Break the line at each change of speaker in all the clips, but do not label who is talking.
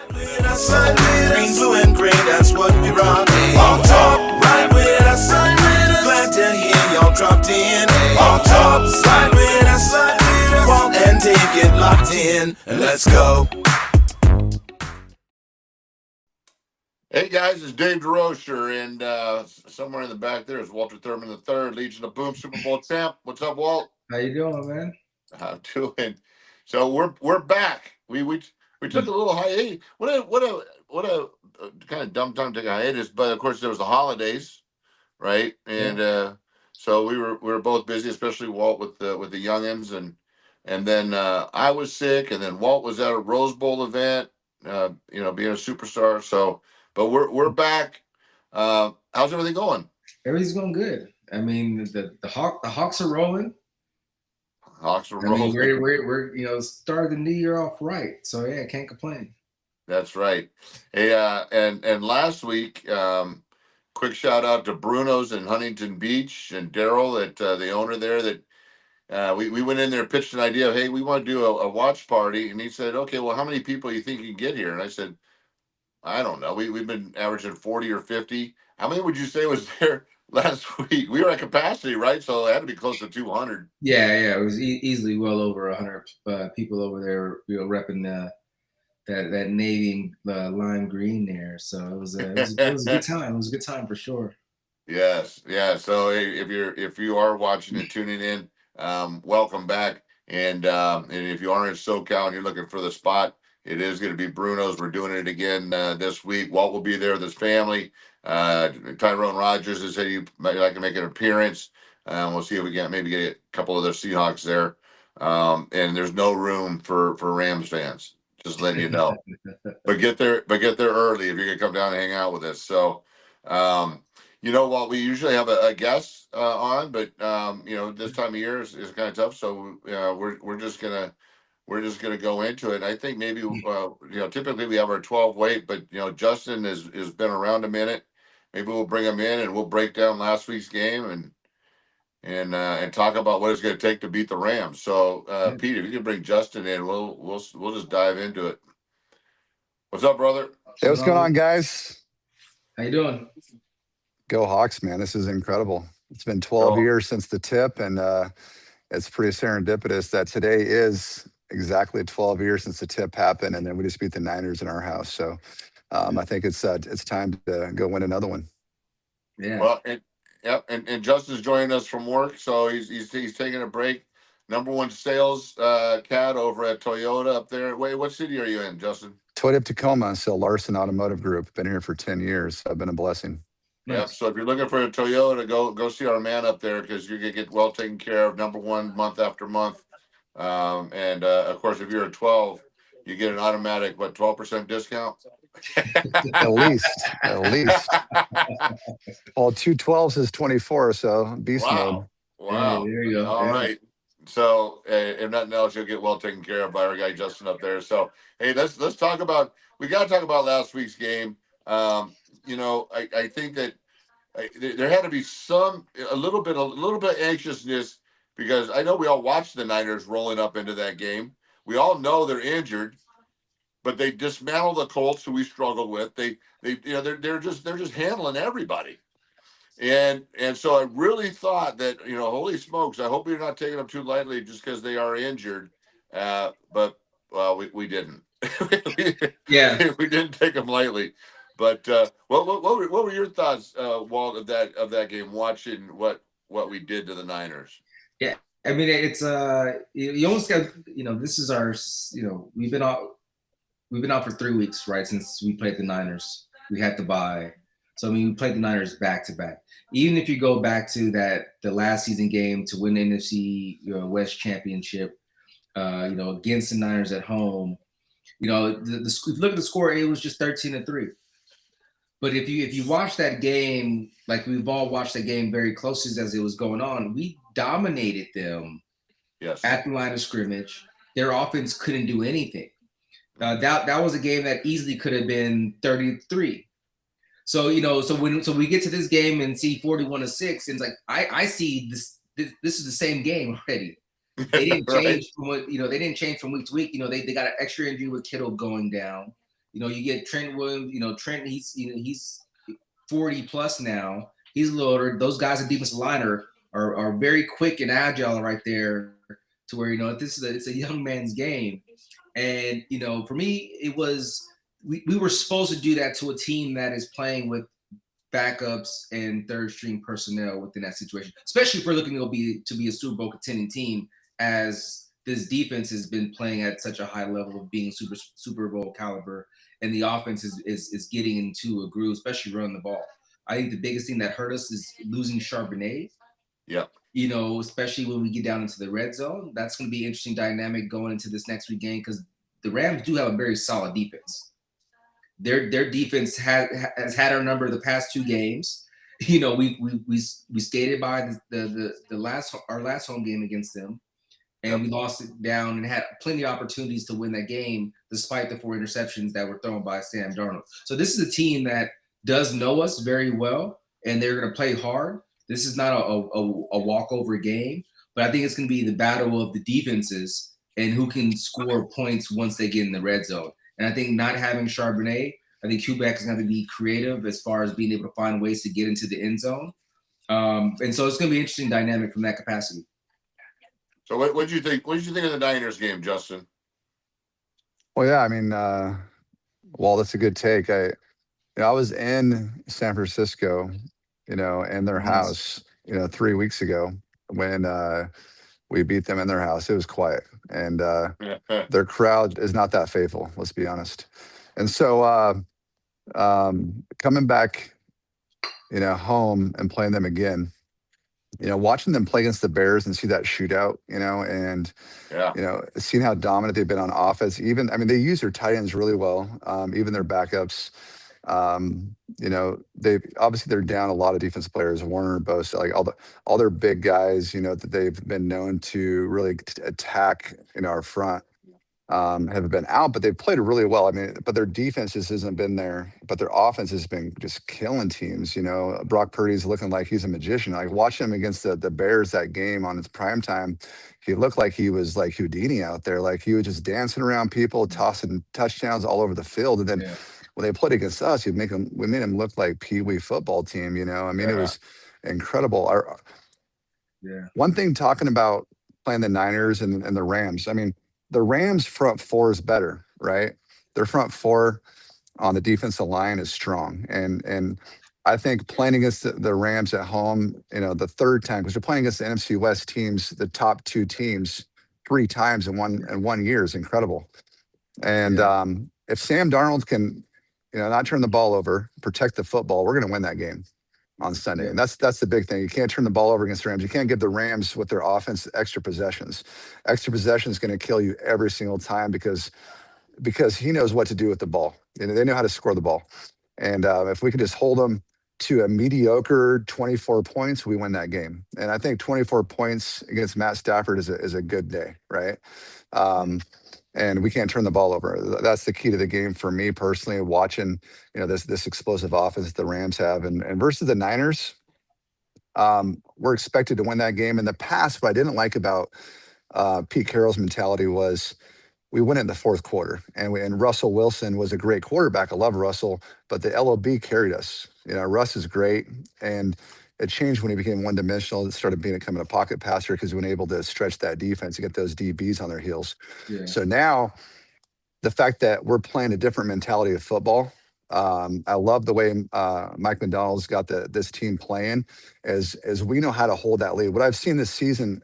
Green, blue, and gray, that's what we rock. On top, right with us. Glad to hear y'all dropped in. On top, slide with us. Walk and take it locked in, and let's go.
Hey guys, it's Dave DeRocher, and somewhere in the back there is Walter Thurman III, Legion of Boom Super Bowl champ. What's up, Walt?
How you doing, man?
I'm doing. So we're back. We took a little hiatus. What a kind of dumb time to take a hiatus, but of course there was the holidays, right? And so we were both busy, especially Walt with the youngins, and then I was sick, and then Walt was at a Rose Bowl event, being a superstar. So, but we're back. How's everything going?
Everything's going good. I mean, the Hawks are rolling.
Hawks are
I mean,
rolling.
we're started the new year off right. So yeah, can't complain.
That's right. Hey, and last week, quick shout out to Bruno's in Huntington Beach and Daryl, that the owner there. That we went in there, pitched an idea of, hey, we want to do a watch party, and he said, okay, well, how many people you think you can get here? And I said, I don't know. We've been averaging 40 or 50. How many would you say was there last week? We were at capacity, right? So it had to be close to 200.
Yeah, it was easily well over 100 people over there, repping that navy lime green there. So it was a good time. It was a good time for sure.
Yes, yeah. So if you are watching and tuning in, welcome back. And if you are in SoCal and you're looking for the spot, it is going to be Bruno's. We're doing it again this week. Walt will be there with his family. Tyrone Rogers has said he might like to make an appearance. We'll see if we can maybe get a couple of their Seahawks there. And there's no room for Rams fans. Just letting you know. But get there early if you're gonna come down and hang out with us. So, Walt, we usually have a guest on, but this time of year is kind of tough. So we're just gonna go into it. I think maybe typically we have our 12 weight, but Justin has been around a minute. Maybe we'll bring him in and we'll break down last week's game and talk about what it's going to take to beat the Rams. So, Pete, if you can bring Justin in, we'll just dive into it. What's up, brother?
Hey, what's going on, guys?
How you doing?
Go Hawks, man. This is incredible. It's been 12 years since the tip, and it's pretty serendipitous that today is exactly 12 years since the tip happened, and then we just beat the Niners in our house. So I think it's time to go win another one.
Yeah.
Well, and Justin's joining us from work, so he's taking a break. Number one sales cat over at Toyota up there. Wait, what city are you in, Justin?
Toyota of Tacoma, so Larson Automotive Group. Been here for 10 years. I've been a blessing.
Yeah. So if you're looking for a Toyota, go see our man up there, because you're gonna get well taken care of. Number one, month after month. And of course, if you're a 12, you get an automatic 12% discount.
At least. Well, 212s is 24, so beast mode.
Wow.
Hey, there you go.
All right. So if nothing else, you'll get well taken care of by our guy Justin up there. So hey, let's talk about. We got to talk about last week's game. I think that there had to be a little bit anxiousness, because I know we all watched the Niners rolling up into that game. We all know they're injured, but they dismantled the Colts, who we struggled with. They're just handling everybody. And so I really thought that, holy smokes, I hope you're not taking them too lightly just because they are injured. But we didn't.
Yeah.
We didn't take them lightly. But what were your thoughts, Walt, of that game, watching what we did to the Niners?
Yeah. I mean, it's you almost got, this is our, we've been out for 3 weeks, right? Since we played the Niners, we had to bye. So, I mean, we played the Niners back to back. Even if you go back to the last season game to win the NFC West Championship, against the Niners at home, if you look at the score, it was just 13-3. But if you watch that game, like we've all watched that game very closely as it was going on, we dominated them.
Yes.
At the line of scrimmage. Their offense couldn't do anything. That was a game that easily could have been 30-3. So so we get to this game and see 41-6, and it's like I see this is the same game already. They didn't change from they didn't change from week to week. They got an extra injury with Kittle going down. You get Trent Williams. Trent, he's 40 plus now. He's a little older. Those guys at defensive line are very quick and agile right there, to where it's a young man's game. And for me, it was we were supposed to do that to a team that is playing with backups and third string personnel within that situation, especially if we're looking to be a Super Bowl contending team, as this defense has been playing at such a high level of being Super Bowl caliber, and the offense is getting into a groove, especially running the ball. I think the biggest thing that hurt us is losing Charbonnet.
Yeah.
Especially when we get down into the red zone. That's going to be an interesting dynamic going into this next week game, because the Rams do have a very solid defense. Their defense has had our number the past 2 games. We skated by our last home game against them, and we lost it down and had plenty of opportunities to win that game, despite the 4 interceptions that were thrown by Sam Darnold. So this is a team that does know us very well, and they're going to play hard. This is not a walkover game, but I think it's going to be the battle of the defenses and who can score points once they get in the red zone. And I think not having Charbonnet, I think Kubiak is going to be creative as far as being able to find ways to get into the end zone. And so it's going to be an interesting dynamic from that capacity.
So what did you think? What did you think of the Niners game, Justin?
Well, yeah, I mean, well, that's a good take. I was in San Francisco, in their house, 3 weeks ago when we beat them in their house. It was quiet, and their crowd is not that faithful, let's be honest. And so coming back, home and playing them again, watching them play against the Bears and see that shootout, and seeing how dominant they've been on offense. Even, I mean, they use their tight ends really well, even their backups. They're down a lot of defense players, Warner, Bosa, like all their big guys, that they've been known to really attack our front, have been out, but they've played really well. I mean, but their defense just hasn't been there, but their offense has been just killing teams. Brock Purdy's looking like he's a magician. Like watching him against the Bears that game on its prime time, he looked like he was like Houdini out there. Like he was just dancing around people, tossing touchdowns all over the field. And then when they played against us, we made him look like Pee Wee football team. I mean, it was incredible. One thing talking about playing the Niners and the Rams, I mean, the Rams front 4 is better, right? Their front 4 on the defensive line is strong. And I think playing against the Rams at home, the third time, because you're playing against the NFC West teams, the top 2 teams 3 times in one year is incredible. And if Sam Darnold can, not turn the ball over, protect the football, we're going to win that game on Sunday. And that's the big thing. You can't turn the ball over against the Rams. You can't give the Rams with their offense extra possessions. Extra possession is going to kill you every single time because he knows what to do with the ball. They know how to score the ball. And if we can just hold them to a mediocre 24 points, we win that game. And I think 24 points against Matt Stafford is a good day, right? And we can't turn the ball over. That's the key to the game for me personally, watching, this explosive offense the Rams have. And versus the Niners, we're expected to win that game. In the past, what I didn't like about Pete Carroll's mentality was we win it in the fourth quarter. And Russell Wilson was a great quarterback. I love Russell, but the LOB carried us. Russ is great. And it changed when he became one-dimensional. It started becoming a pocket passer because he was able to stretch that defense and get those DBs on their heels. Yeah. So now the fact that we're playing a different mentality of football, I love the way Mike McDonald's got this team playing as we know how to hold that lead. What I've seen this season,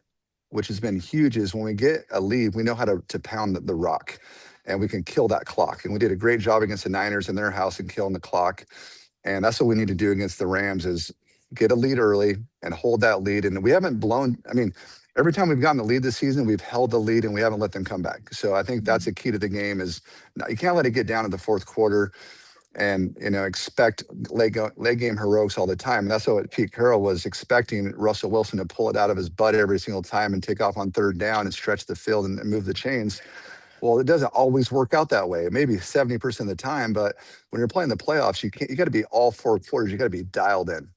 which has been huge, is when we get a lead, we know how to pound the rock and we can kill that clock. And we did a great job against the Niners in their house and killing the clock. And that's what we need to do against the Rams is get a lead early and hold that lead. And we haven't blown, I mean, every time we've gotten the lead this season, we've held the lead and we haven't let them come back. So I think that's a key to the game is you can't let it get down to the fourth quarter and, expect late game heroics all the time. And that's what Pete Carroll was expecting Russell Wilson to pull it out of his butt every single time and take off on third down and stretch the field and move the chains. Well, it doesn't always work out that way. Maybe 70% of the time, but when you're playing the playoffs, you got to be all 4 quarters. You got to be dialed in.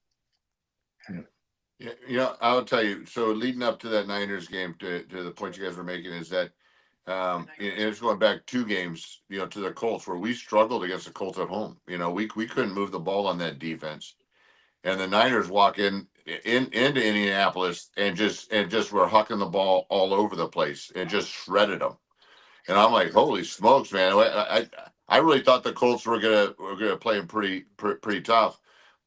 Yeah, I'll tell you. So leading up to that Niners game, to the point you guys were making is that it's going back 2 games, to the Colts where we struggled against the Colts at home. We couldn't move the ball on that defense, and the Niners walk into Indianapolis and just were hucking the ball all over the place and just shredded them. And I'm like, holy smokes, man! I really thought the Colts were gonna play them pretty tough,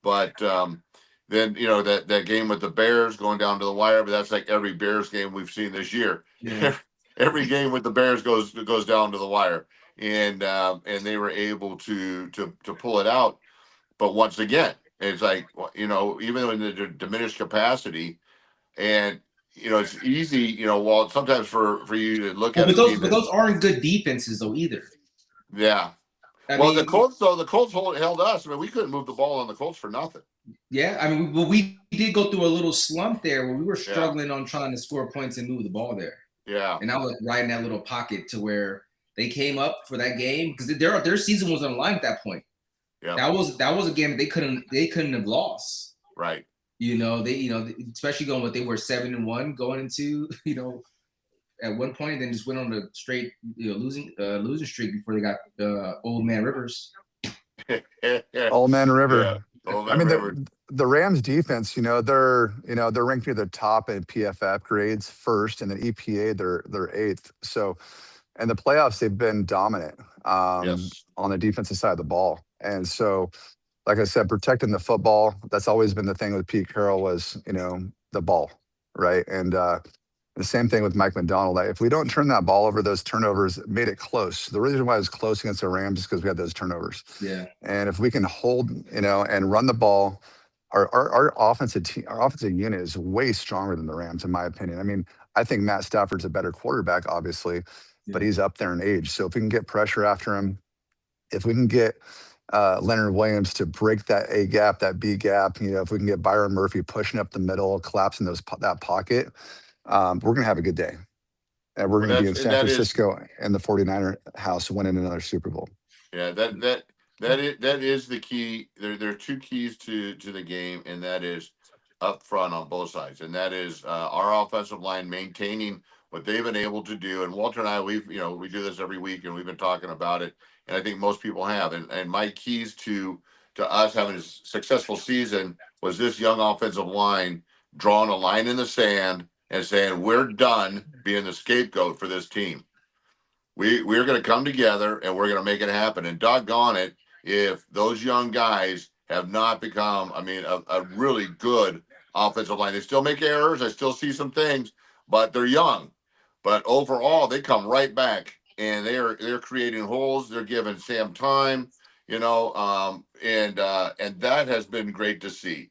but then that game with the Bears going down to the wire, but that's like every Bears game we've seen this year.
Yeah.
Every game with the Bears goes down to the wire, and they were able to pull it out. But once again, it's like even in the diminished capacity, and it's easy, while sometimes for you to look at
But
a team
those aren't good defenses though either.
yeah.
I
Well,
mean,
the Colts held us. I mean, we couldn't move the ball on the Colts for nothing.
yeah, I mean, we did go through a little slump there where we were struggling on trying to score points and move the ball there.
Yeah.
And I was right in that little pocket to where they came up for that game because their season was on the line at that point.
Yeah.
That was a game they couldn't have lost.
Right.
They especially going what they were 7-1 going into at one point, and then just went on a straight losing streak before they got Old Man Rivers.
Old Man River.
Yeah. Old
I
Man
mean,
River.
the Rams defense, they're ranked near the top in PFF grades first, and then EPA they're eighth. So, in the playoffs, they've been dominant
Yes.
on the defensive side of the ball. And so, like I said, protecting the football, that's always been the thing with Pete Carroll was, the ball, right? And the same thing with Mike Macdonald. If we don't turn that ball over, those turnovers made it close. The reason why it was close against the Rams is because we had those turnovers.
Yeah.
And if we can hold, and run the ball, our offensive unit is way stronger than the Rams, in my opinion. I mean, I think Matt Stafford's a better quarterback, obviously, but he's up there in age. So if we can get pressure after him, if we can get Leonard Williams to break that A gap, that B gap, if we can get Byron Murphy pushing up the middle, collapsing that pocket, we're going to have a good day. And we're going to be in San Francisco and the 49er house winning another Super Bowl.
Yeah, that is the key. There are 2 keys to the game, and that is up front on both sides, and that is our offensive line maintaining what they've been able to do. And Walter and I, we do this every week, and we've been talking about it, and I think most people have. And my keys to us having a successful season was this young offensive line drawing a line in the sand and saying, we're done being the scapegoat for this team. We're going to come together and we're going to make it happen. And doggone it, if those young guys have not become, a really good offensive line. They still make errors. I still see some things, but they're young. But overall, they come right back and they're creating holes. They're giving Sam time, and that has been great to see.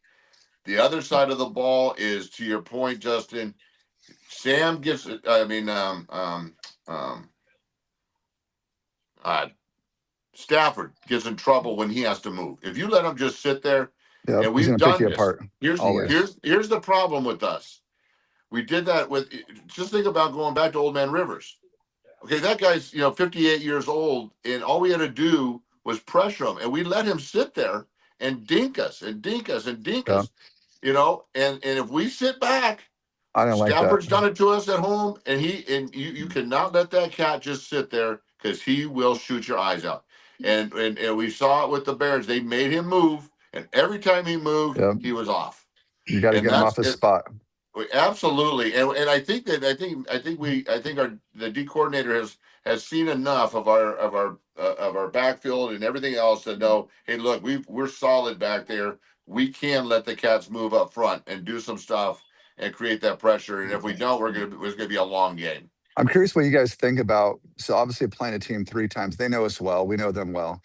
The other side of the ball is, to your point, Justin, Sam gets, Stafford gets in trouble when he has to move. If you let him just sit there,
Yeah,
and we've done this.
Apart.
Here's the problem with us. We did that with, just think about going back to Old Man Rivers. Okay, that guy's 58 years old, and all we had to do was pressure him, and we let him sit there and dink us and dink us and dink us. And if we sit back,
I don't like that.
Stafford's done it to us at home, and you cannot let that cat just sit there because he will shoot your eyes out. And we saw it with the Bears. They made him move, and every time he moved, he was off.
You got to get him off his spot.
Absolutely, and I think the D coordinator has seen enough of our backfield and everything else to know, hey, look, we're solid back there. We can let the cats move up front and do some stuff and create that pressure. And if we don't, it's gonna be a long game.
I'm curious what you guys think about. So obviously playing a team 3 times, they know us well. We know them well.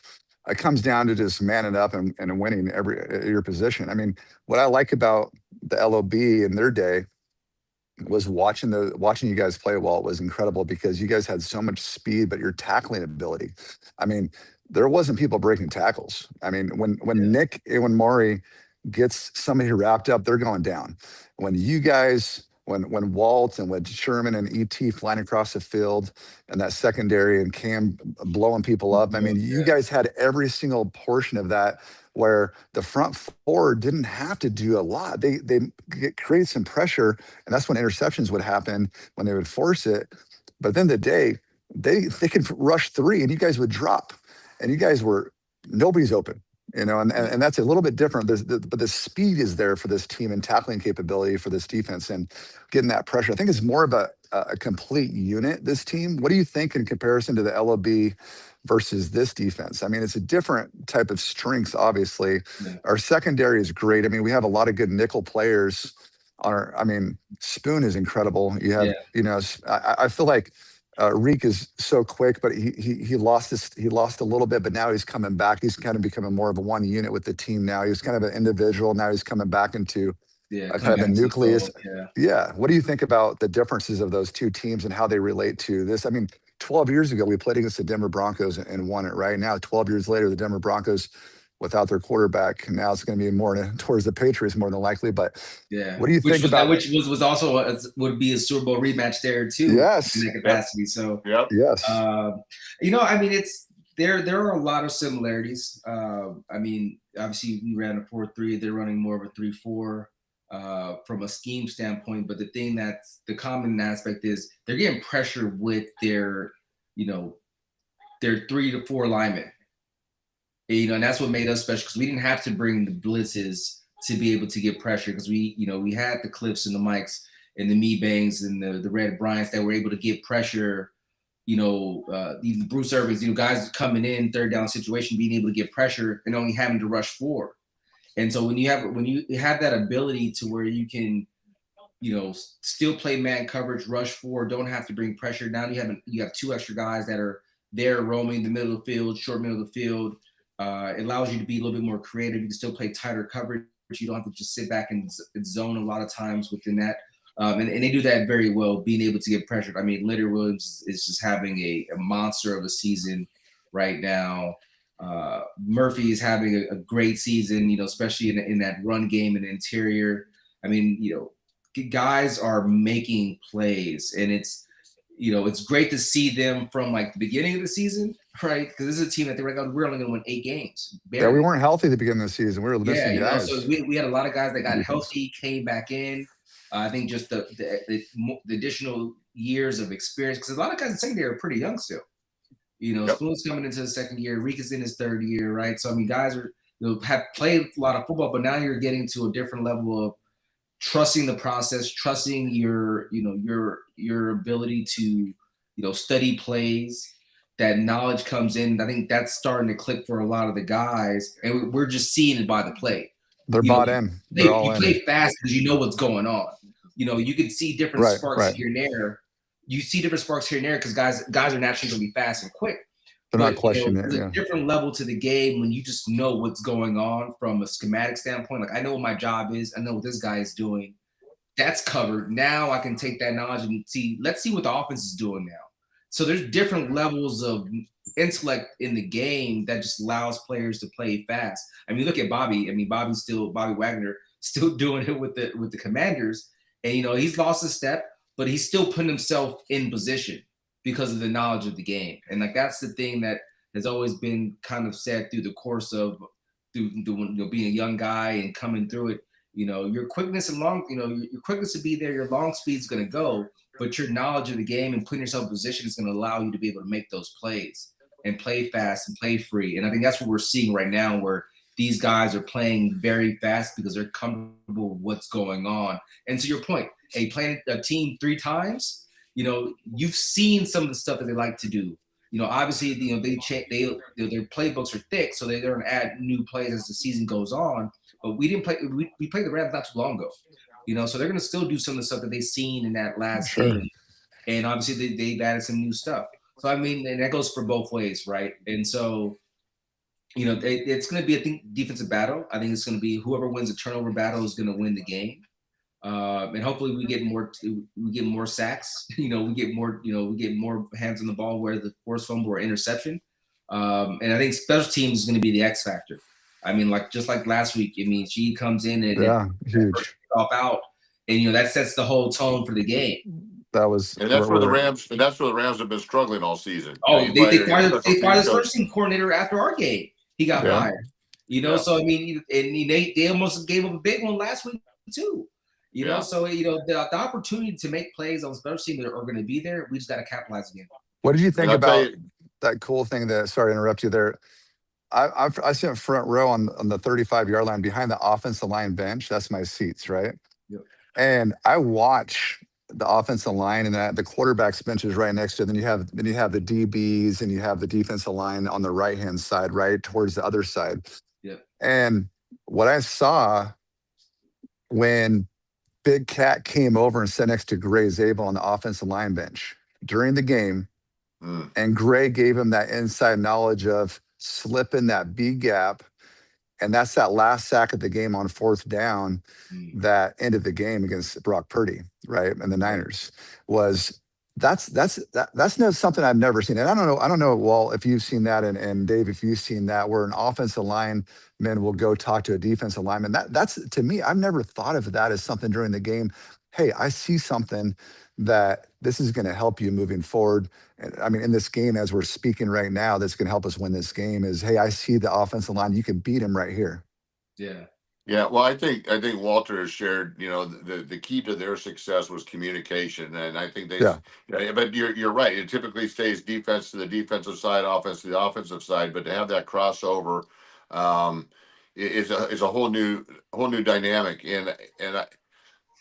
It comes down to just manning up and winning your position. I mean, what I like about the LOB in their day was watching you guys play well. It was incredible because you guys had so much speed, but your tackling ability. I mean, there wasn't people breaking tackles. I mean, when Nick Maury gets somebody wrapped up, they're going down. When you guys, when Walt and with Sherman and ET flying across the field and that secondary and Cam blowing people up, I mean, you guys had every single portion of that where the front 4 didn't have to do a lot. They created some pressure, and that's when interceptions would happen, when they would force it. But at the end of the day, they could rush 3 and you guys would drop, and you guys were nobody's open. And that's a little bit different. But the speed is there for this team and tackling capability for this defense and getting that pressure. I think it's more of a complete unit, this team. What do you think in comparison to the LOB versus this defense? I mean, it's a different type of strengths, obviously.
Yeah.
Our secondary is great. I mean, we have a lot of good nickel players Spoon is incredible. You have, I feel like Reek is so quick, but he lost a little bit, but now he's coming back. He's kind of becoming more of a one unit with the team now. He was kind of an individual. Now he's coming back into kind of a nucleus. Yeah. What do you think about the differences of those two teams and how they relate to this? I mean, 12 years ago, we played against the Denver Broncos and won it. Right now, 12 years later, the Denver Broncos without their quarterback. Now it's going to be more towards the Patriots more than likely. But what do you think about
which was also would be a Super Bowl rematch there too?
Yes,
in that capacity. So
yes,
I mean, it's there are a lot of similarities. I mean, obviously we ran a 4-3. They're running more of a 3-4 from a scheme standpoint. But the thing that's the common aspect is they're getting pressure with their 3 to 4 linemen. And that's what made us special, because we didn't have to bring the blitzes to be able to get pressure, because we had the Cliffs and the Mikes and the Me Bangs and the Red Bryants that were able to get pressure. Even Bruce Irvins, guys coming in third down situation, being able to get pressure and only having to rush 4. And so when you have that ability to where you can, still play man coverage, rush 4, don't have to bring pressure. Now you have 2 extra guys that are there roaming the middle of the field, short middle of the field. It allows you to be a little bit more creative. You can still play tighter coverage. You don't have to just sit back and zone a lot of times within that. And they do that very well, being able to get pressured. I mean, Leonard Williams is just having a monster of a season right now. Murphy is having a great season, especially in that run game and interior. I mean, guys are making plays, and it's great to see them from like the beginning of the season, right? Because this is a team that we're only going to win 8 games. Barely.
Yeah, we weren't healthy at the beginning of the season. We were missing guys.
So we had a lot of guys that got healthy, came back in. I think just the additional years of experience, because a lot of guys in secondary are pretty young still. Spoon's coming into the second year. Reek is in his third year, right? So I mean, guys have played a lot of football, but now you're getting to a different level of trusting the process, trusting your ability to, study plays. That knowledge comes in. I think that's starting to click for a lot of the guys, and we're just seeing it by the play.
They're bought in.
You play fast because you know what's going on. You can see different sparks here and there. You see different sparks here and there because guys are naturally going to be fast and quick.
They're not questioning it.
There's a different level to the game when you just know what's going on from a schematic standpoint. Like, I know what my job is. I know what this guy is doing. That's covered. Now I can take that knowledge and let's see what the offense is doing now. So there's different levels of intellect in the game that just allows players to play fast. I mean, look at Bobby. I mean, Bobby Wagner still doing it with the Commanders. And, he's lost a step, but he's still putting himself in position because of the knowledge of the game. And like, that's the thing that has always been kind of said through the course of being a young guy and coming through it. Your quickness and your quickness to be there, your long speed is going to go, but your knowledge of the game and putting yourself in position is going to allow you to be able to make those plays and play fast and play free. And I think that's what we're seeing right now, where these guys are playing very fast because they're comfortable with what's going on. And to your point, playing a team 3 times, you've seen some of the stuff that they like to do. Obviously, their playbooks are thick, so they're going to add new plays as the season goes on. But we didn't play. We played the Rams not too long ago, so they're going to still do some of the stuff that they've seen in that last game. And obviously, they've added some new stuff. So I mean, and that goes for both ways, right? And so, it's going to be a defensive battle. I think it's going to be whoever wins the turnover battle is going to win the game. And hopefully we get more sacks. We get more hands on the ball, whether the forced fumble or interception. And I think special teams is going to be the X factor. I mean, just like last week. I mean, she comes in and
huge
off out, and that sets the whole tone for the game.
That's where the Rams have been struggling all season.
Oh, they fired the first team coordinator after our game. He got fired. So I mean, and they almost gave up a big one last week too. So the opportunity to make plays on special teams are going to be there. We just got to capitalize again.
What did you think
And I'll tell
about
you,
that cool thing that, sorry to interrupt you there. I sit front row on the 35-yard line behind the offensive line bench. That's my seats, right?
Yep.
And I watch the offensive line and that the quarterback's bench is right next to it. Then you have the DBs and you have the defensive line on the right-hand side, right towards the other side.
Yep.
And what I saw when Big Cat came over and sat next to Gray Zabel on the offensive line bench during the game, and Gray gave him that inside knowledge of slipping that B gap. And that's that last sack of the game on 4th down that ended the game against Brock Purdy, right? And the Niners was that's not something I've never seen. And I don't know, Walt, if you've seen that, and Dave, if you've seen that, where an offensive lineman will go talk to a defensive lineman. That's to me, I've never thought of that as something during the game. Hey, I see something that this is going to help you moving forward. And I mean, in this game, as we're speaking right now, that's going to help us win this game is, hey, I see the offensive line. You can beat him right here.
Yeah.
Yeah, well, I think Walter has shared, the key to their success was communication, and I think
Yeah.
But you're right. It typically stays defense to the defensive side, offense to the offensive side, but to have that crossover is a whole new dynamic, and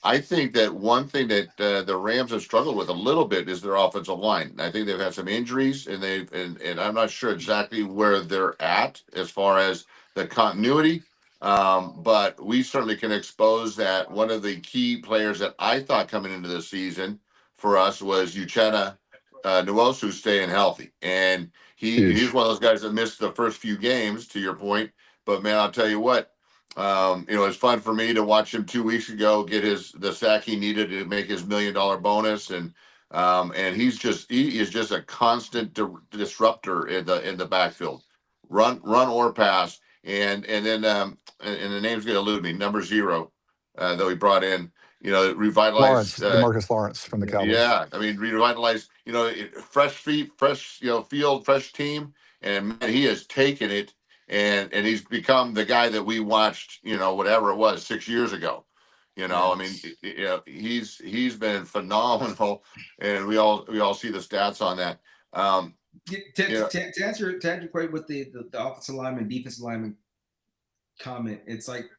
I think that one thing that the Rams have struggled with a little bit is their offensive line. I think they've had some injuries, and and I'm not sure exactly where they're at as far as the continuity. But we certainly can expose that one of the key players that I thought coming into the season for us was Uchenna Nwosu staying healthy. And he's one of those guys that missed the first few games, to your point. But man, I'll tell you what, it's fun for me to watch him 2 weeks ago get the sack he needed to make his $1 million bonus. And he is just a constant disruptor in the backfield, run or pass. And then and the name's going to elude me. Number 0, that we brought in, revitalized
DeMarcus Lawrence from the Cowboys.
Yeah, I mean, revitalized. Fresh feet, fresh field, fresh team, and man, he has taken it, and he's become the guy that we watched. Whatever it was 6 years ago. I mean, he's been phenomenal, and we all see the stats on that.
To answer your question with the offensive lineman, defensive lineman comment, it's like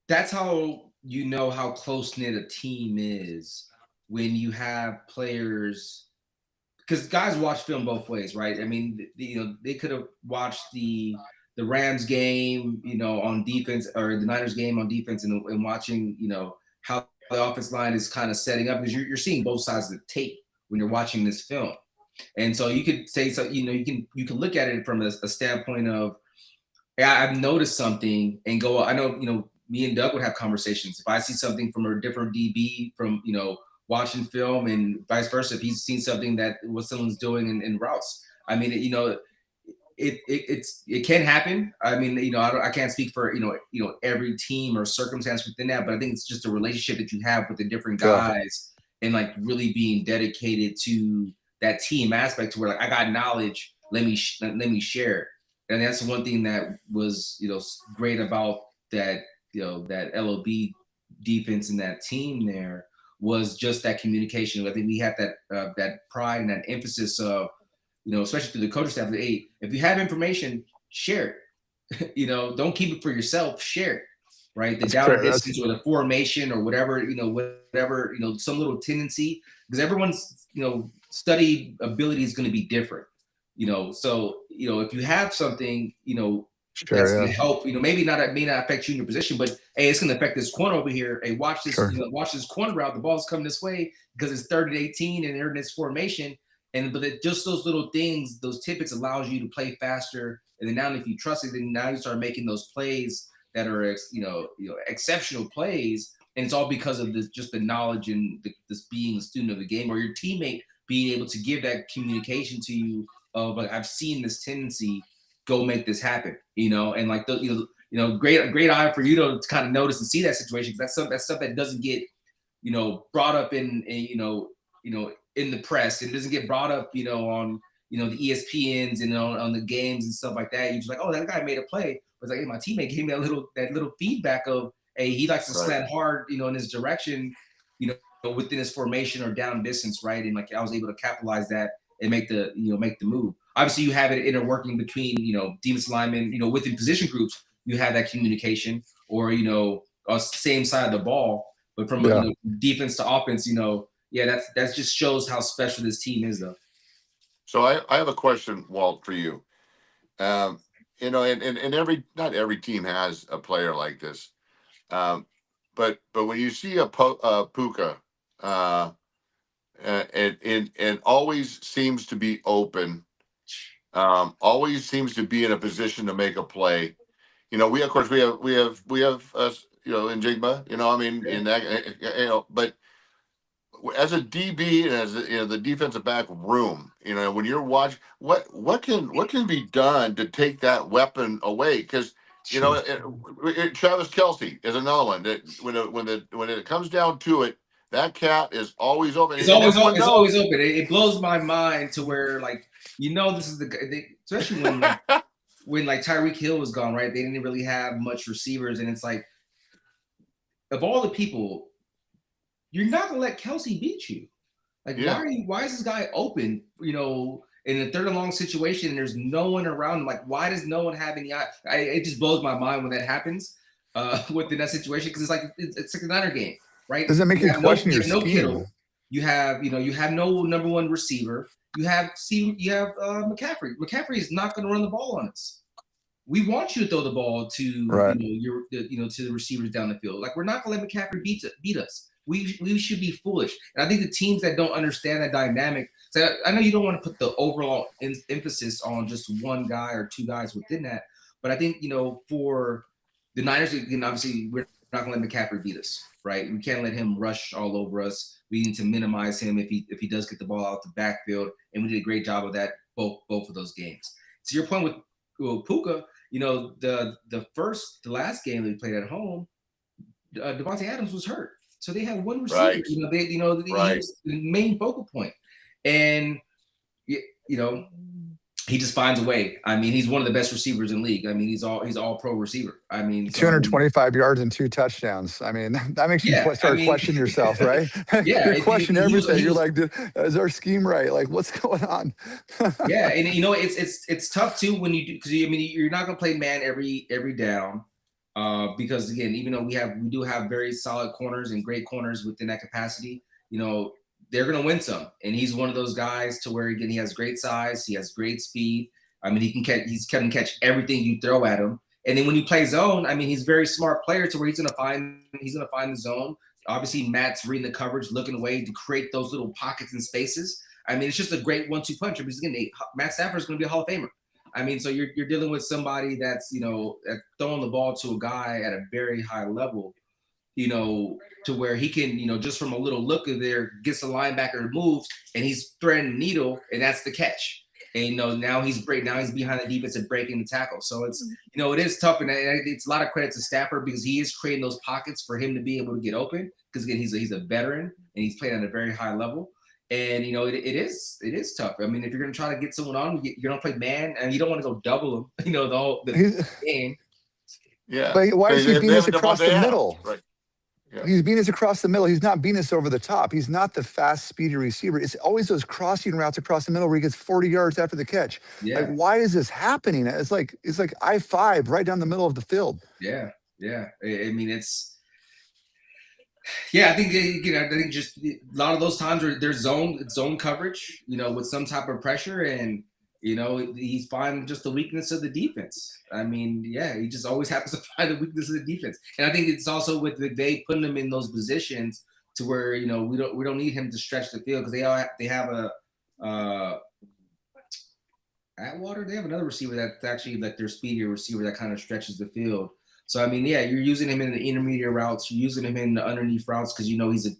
that's how you know how close knit a team is when you have players, because guys watch film both ways, right? I mean, they could have watched the Rams game, on defense, or the Niners game on defense, and watching, how the offensive line is kind of setting up, because you're seeing both sides of the tape when you're watching this film. And so you could say, so you can look at it from a standpoint of, I've noticed something, and go, I know, me and Doug would have conversations. If I see something from a different DB from, watching film, and vice versa, if he's seen something that what someone's doing in routes. I mean, it can happen. I mean, I can't speak for, every team or circumstance within that, but I think it's just a relationship that you have with the different guys, and like really being dedicated to that team aspect, to where like, I got knowledge, let me share it. And that's one thing that was, great about that, that LOB defense and that team there, was just that communication. I think we have that pride and that emphasis of, especially through the coaching staff, that, hey, if you have information, share it. Don't keep it for yourself, share it. Right? The down distance or the formation or whatever, some little tendency, because everyone's, study ability is going to be different. So, if you have something, that's going to help, maybe may not affect you in your position, but hey, it's going to affect this corner over here. Hey, watch this, watch this corner route. The ball's coming this way because it's 3rd and 18 and they're in this formation. But just those little things, those tidbits allows you to play faster. And then now if you trust it, then now you start making those plays that are, exceptional plays. And it's all because of this, just the knowledge and this being a student of the game, or your teammate being able to give that communication to you of like, I've seen this tendency, go make this happen, and like great eye for you to kind of notice and see that situation, because that's stuff that doesn't get, brought up in the press. It doesn't get brought up, on the ESPNs and on the games and stuff like that. You're just like, oh, that guy made a play. But it's like, hey, my teammate gave me that little feedback of, hey, he likes to slant hard, in his direction, within his formation or down distance, right? And like I was able to capitalize that and make the move. Obviously, you have it interworking between defense linemen, within position groups, you have that communication, or same side of the ball, but from defense to offense, that just shows how special this team is, though.
So I have a question, Walt, for you. And not every team has a player like this. But when you see a Puka, and always seems to be open, always seems to be in a position to make a play. We have Njigba, in that, but as a DB and as the defensive back room, when you're watching, what can be done to take that weapon away? Because Travis Kelce is another one that when it comes down to it, that cat is always open.
It's always open. It's always open. It blows my mind to where this is especially when Tyreek Hill was gone, right? They didn't really have much receivers, and it's like, of all the people, you're not gonna let Kelce beat you. Why is this guy open? In a third and long situation, and there's no one around him. Why does no one have any eye? It just blows my mind when that happens within that situation, because it's like a Niner game, right?
Does it make you question your
no
scheme?
Kittle. You have no number one receiver. You have McCaffrey. McCaffrey is not going to run the ball on us. We want you to throw the ball to to the receivers down the field. We're not going to let McCaffrey beat us. We should be foolish. And I think the teams that don't understand that dynamic. So I know you don't want to put the overall emphasis on just one guy or two guys within that, but I think for the Niners, obviously we're not going to let McCaffrey beat us, right? We can't let him rush all over us. We need to minimize him if he does get the ball out the backfield, and we did a great job of that both of those games. To your point with Puka, the last game that we played at home, Devontae Adams was hurt. So they had one receiver,
right.
He was the main focal point. And, he just finds a way. He's one of the best receivers in the league. He's all pro receiver.
225 yards and 2 touchdowns. That makes you start questioning yourself, right?
Yeah.
You're questioning everything. You're like, is our scheme right? What's going on?
Yeah. And it's tough too when you do, because you're not going to play man every down. Because again, even though we do have very solid corners and great corners within that capacity, they're going to win some. And he's one of those guys to where, again, he has great size. He has great speed. He can catch everything you throw at him. And then when you play zone, he's a very smart player to where he's going to find the zone. Obviously, Matt's reading the coverage, looking away to create those little pockets and spaces. It's just a great 1-2 punch. Because again, Matt Stafford is going to be a Hall of Famer. So you're dealing with somebody that's, throwing the ball to a guy at a very high level, to where he can, just from a little look of there, gets the linebacker moves and he's threading the needle, and that's the catch. And, now he's behind the defense and breaking the tackle. So it's, it is tough. And it's a lot of credit to Stafford because he is creating those pockets for him to be able to get open. Because again, he's a veteran and he's playing at a very high level. And it is tough. If you're gonna try to get someone on, you're gonna play man, and you don't want to go double him. The game.
Yeah. But why is he beating us across the middle?
Right. Yeah.
He's beating us across the middle. He's not beating us over the top. He's not the fast, speedy receiver. It's always those crossing routes across the middle where he gets 40 yards after the catch.
Yeah.
Why is this happening? It's like I-5 right down the middle of the field.
Yeah. Yeah. It's. Yeah, I think just a lot of those times where there's zone coverage, with some type of pressure, and he's finding just the weakness of the defense. He just always happens to find the weakness of the defense, and I think it's also with McVay putting him in those positions to where we don't need him to stretch the field, because they have Atwater. They have another receiver that's actually their speedier receiver that kind of stretches the field. So you're using him in the intermediate routes. You're using him in the underneath routes because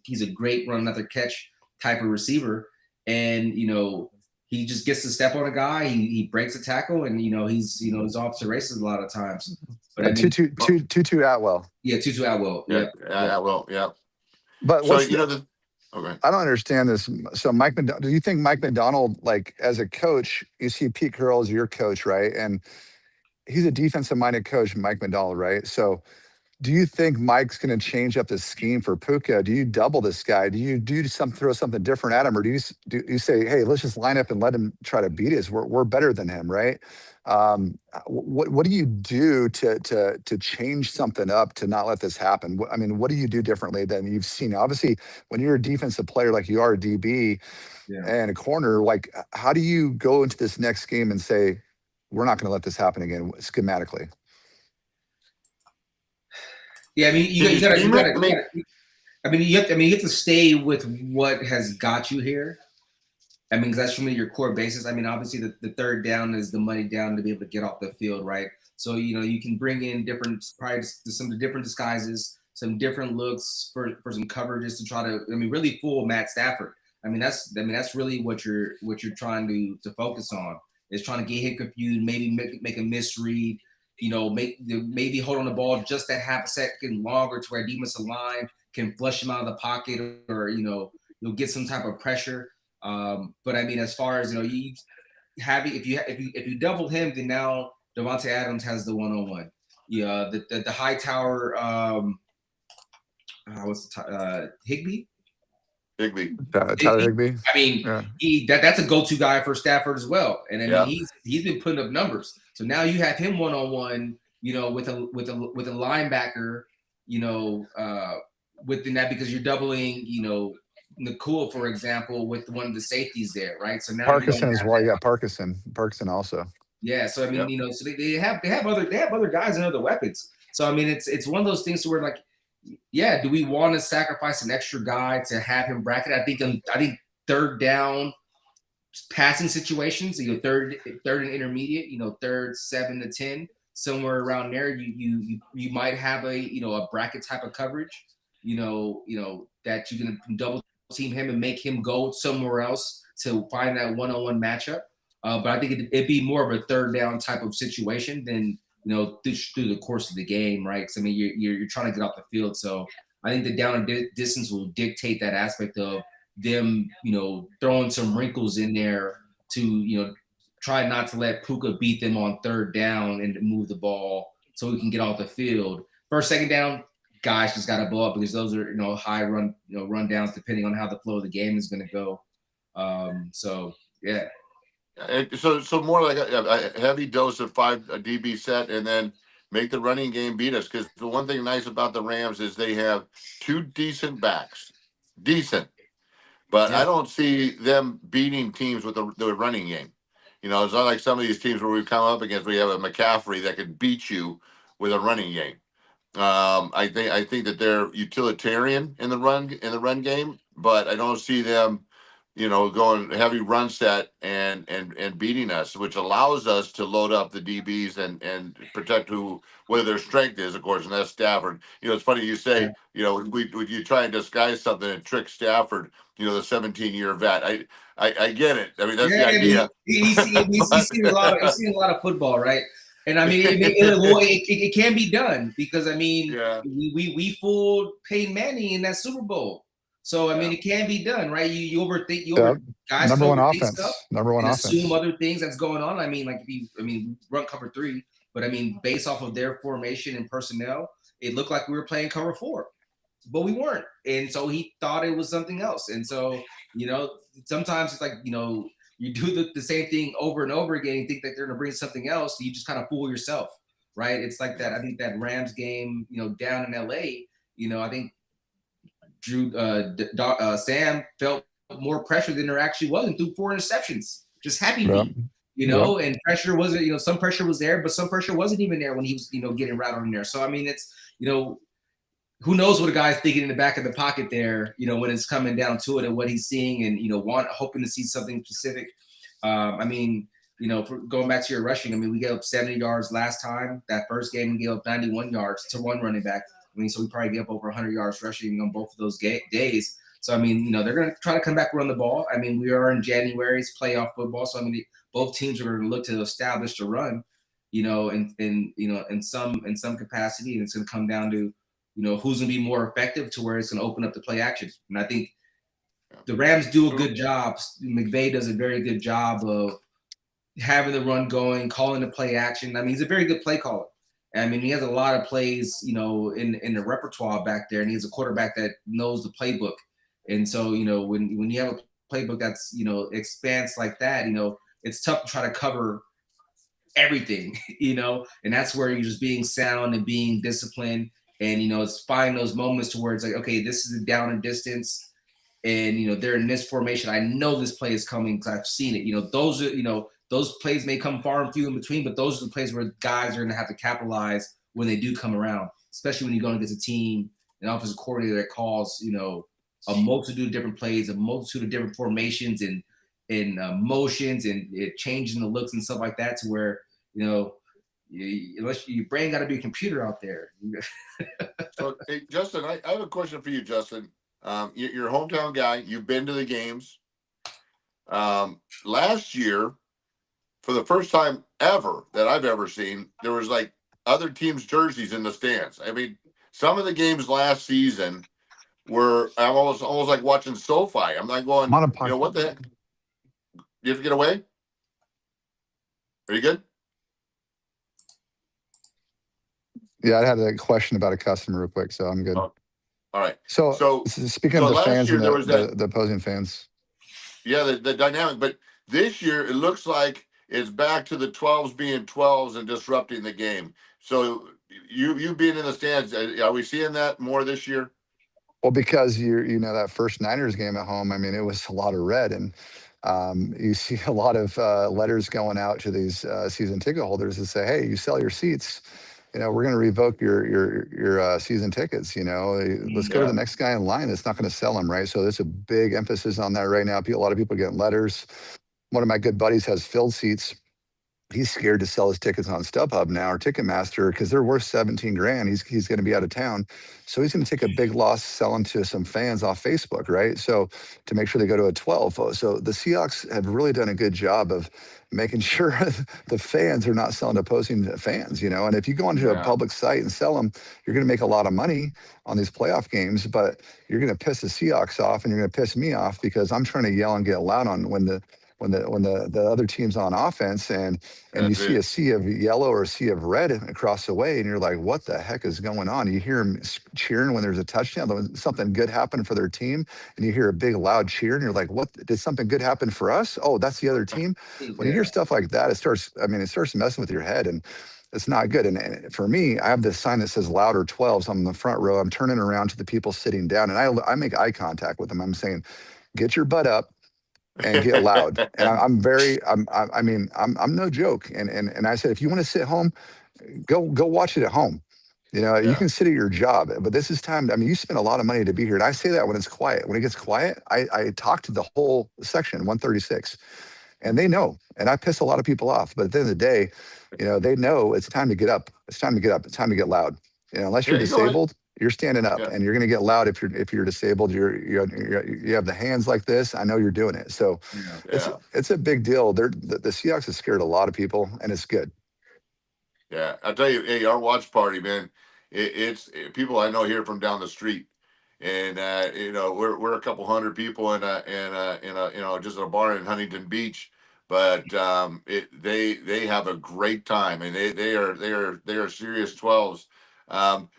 he's a great run another catch type of receiver, and he just gets to step on a guy. He breaks a tackle, and he's off to races a lot of times. But
Tutu Atwell.
Yeah, Tutu Atwell.
Yeah, Atwell. Yeah.
But
so
okay. I don't understand this. So do you think Mike Macdonald, as a coach, you see Pete Carroll as your coach, right? And he's a defensive-minded coach, Mike Macdonald, right? So do you think Mike's going to change up the scheme for Puka? Do you double this guy? Do you throw something different at him, or do you say, hey, let's just line up and let him try to beat us? We're better than him, right? What do you do to change something up to not let this happen? I mean, what do you do differently than you've seen? Obviously, when you're a defensive player like you are, a DB and a corner, like how do you go into this next game and say, we're not going to let this happen again schematically?
Yeah, I mean, you have to stay with what has got you here. I mean, 'cause that's really your core basis. I mean, obviously the third down is the money down to be able to get off the field, right? So, you can bring in some different disguises, some different looks for some coverages to try to, really fool Matt Stafford. That's really what you're trying to focus on, is trying to get him confused, maybe make a misread, maybe hold on the ball just a half a second longer to where defensive line can flush him out of the pocket, or you'll get some type of pressure. But I mean, as far as if you double him, then now Davante Adams has the one-on-one. Yeah, the high tower. Higbee.
Tyler Higbee.
I mean, that's a go-to guy for Stafford as well, and I mean he's been putting up numbers. So now you have him one-on-one, with a linebacker, within that, because you're doubling, Nakul, for example, with one of the safeties there, right? So now
Parkinson as well. Yeah, Parkinson also.
Yeah, so I mean, so they have other guys and other weapons. So I mean, it's one of those things where, like, yeah, do we want to sacrifice an extra guy to have him bracket? I think third down passing situations, third and intermediate, third 7 to 10, somewhere around there, you might have a bracket type of coverage, that you can double team him and make him go somewhere else to find that one-on-one matchup. But I think it'd be more of a third down type of situation than through the course of the game, right? Because I mean, you're trying to get off the field, so I think the down and distance will dictate that aspect of them, throwing some wrinkles in there to try not to let Puka beat them on third down and move the ball so we can get off the field. First, second down, guys just got to blow up, because those are high run downs depending on how the flow of the game is going to go. So yeah.
So more like a heavy dose of 5 DB set, and then make the running game beat us. Because the one thing nice about the Rams is they have 2 decent backs, but I don't see them beating teams with the running game. It's not like some of these teams where we've come up against. We have a McCaffrey that could beat you with a running game. I think that they're utilitarian in the run game, but I don't see them, going heavy run set and beating us, which allows us to load up the DBs and protect where their strength is, of course, and that's Stafford. It's funny you say, you try and disguise something and trick Stafford, the 17-year vet. I get it. I mean, that's the idea.
He's seen a lot of football, right? And I mean, it can be done, because I mean, we fooled Peyton Manning in that Super Bowl. So I mean, it can be done, right? You overthink. Guys
number one offense.
Stuff assume other things that's going on. I mean, like run cover 3, but I mean, based off of their formation and personnel, it looked like we were playing cover 4, but we weren't. And so he thought it was something else. And so sometimes it's like you do the same thing over and over again. You think that they're going to bring something else. You just kind of fool yourself, right? It's like that. I think that Rams game, down in LA, I think Sam felt more pressure than there actually was, and threw 4 interceptions. Just happy feet, and pressure wasn't, some pressure was there, but some pressure wasn't even there when he was, getting rattled in there. So, I mean, it's, who knows what a guy's thinking in the back of the pocket there, when it's coming down to it, and what he's seeing, and, hoping to see something specific. I mean, for going back to your rushing, I mean, we gave up 70 yards last time. That first game, we gave up 91 yards to one running back. I mean, so we probably gave up over 100 yards rushing on both of those days. So, I mean, they're going to try to come back, run the ball. I mean, we are in January's playoff football. So, I mean, both teams are going to look to establish the run, in some capacity. And it's going to come down to, who's going to be more effective, to where it's going to open up the play action. And I think the Rams do a good job. McVay does a very good job of having the run going, calling the play action. I mean, he's a very good play caller. And I mean, he has a lot of plays, you know, in the repertoire back there, and he's a quarterback that knows the playbook. And so, you know, when you have a playbook that's, you know, expands like that, you know, it's tough to try to cover everything, you know, and that's where you're just being sound and being disciplined. And, you know, it's finding those moments to where it's like, okay, this is a down and distance. And, you know, they're in this formation. I know this play is coming because I've seen it. You know, those are, you know, those plays may come far and few in between, but those are the plays where guys are going to have to capitalize when they do come around, especially when you're going against a team, an offensive coordinator that calls, you know, a multitude of different plays, a multitude of different formations and motions and changing the looks and stuff like that, to where, you know, unless your brain got to be a computer out there.
So, hey, Justin, I have a question for you, Justin. You're a hometown guy. You've been to the games. Last year, for the first time ever that I've ever seen, there was like other teams' jerseys in the stands. I mean, some of the games last season were almost like watching SoFi. I'm like going, you know, what the heck? You have to get away? Are you good?
Yeah, I had a question about a customer real quick, so I'm good.
Oh, all right.
So speaking of the fans and the opposing fans.
Yeah, the dynamic. But this year, it looks like it's back to the 12s being 12s and disrupting the game. So you being in the stands, are we seeing that more this year?
Well, because you know, that first Niners game at home, I mean, it was a lot of red, and you see a lot of letters going out to these season ticket holders that say, hey, you sell your seats, you know, we're going to revoke your season tickets. You know, let's go to the next guy in line that's not going to sell them, right? So there's a big emphasis on that right now. A lot of people are getting letters. One of my good buddies has filled seats. He's scared to sell his tickets on StubHub now or Ticketmaster because they're worth 17 grand. He's going to be out of town. So he's going to take a big loss selling to some fans off Facebook, right? So to make sure they go to a 12. So the Seahawks have really done a good job of making sure the fans are not selling to opposing fans, you know. And if you go onto a public site and sell them, you're going to make a lot of money on these playoff games, but you're going to piss the Seahawks off and you're going to piss me off because I'm trying to yell and get loud on when the other team's on offense and you see a sea of yellow or a sea of red across the way and you're like, what the heck is going on? You hear them cheering when there's a touchdown, when something good happened for their team, and you hear a big loud cheer and you're like, what, did something good happen for us? Oh, that's the other team. When you hear stuff like that, it starts messing with your head, and it's not good. And for me, I have this sign that says louder 12s. I'm in the front row. I'm turning around to the people sitting down and I make eye contact with them. I'm saying, get your butt up and get loud. And I'm no joke. And I said, if you want to sit home, go watch it at home. You know, you can sit at your job, but this is time. I mean, you spend a lot of money to be here. And I say that when it's quiet. When it gets quiet, I talk to the whole section, 136, and they know. And I piss a lot of people off. But at the end of the day, you know, they know it's time to get up. It's time to get up. It's time to get loud. You know, unless you're disabled, you're standing up, and you're going to get loud if you're disabled. You have the hands like this. I know you're doing it. So it's a big deal. The Seahawks have scared a lot of people, and it's good.
Yeah, I'll tell you, hey, our watch party, man. It's people I know here from down the street, and you know, we're a couple hundred people in a you know, just a bar in Huntington Beach. But they have a great time, and they are serious 12s.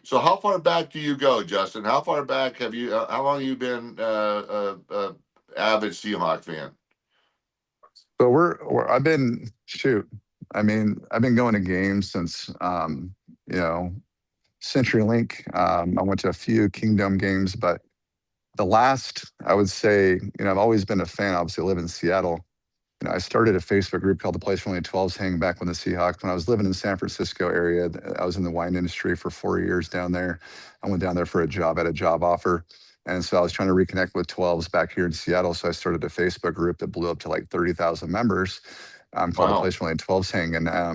So how far back do you go, Justin? How far back have you? How long have you been avid Seahawk fan?
So I've been I've been going to games since you know, CenturyLink. I went to a few Kingdom games, but the last, I would say, you know, I've always been a fan. Obviously, I live in Seattle. You know, I started a Facebook group called The Place for Only 12s hang back when the Seahawks, when I was living in the San Francisco area. I was in the wine industry for 4 years down there. I went down there for a job, had a job offer. And so I was trying to reconnect with 12s back here in Seattle. So I started a Facebook group that blew up to like 30,000 members called The Place for Only 12s hang. And I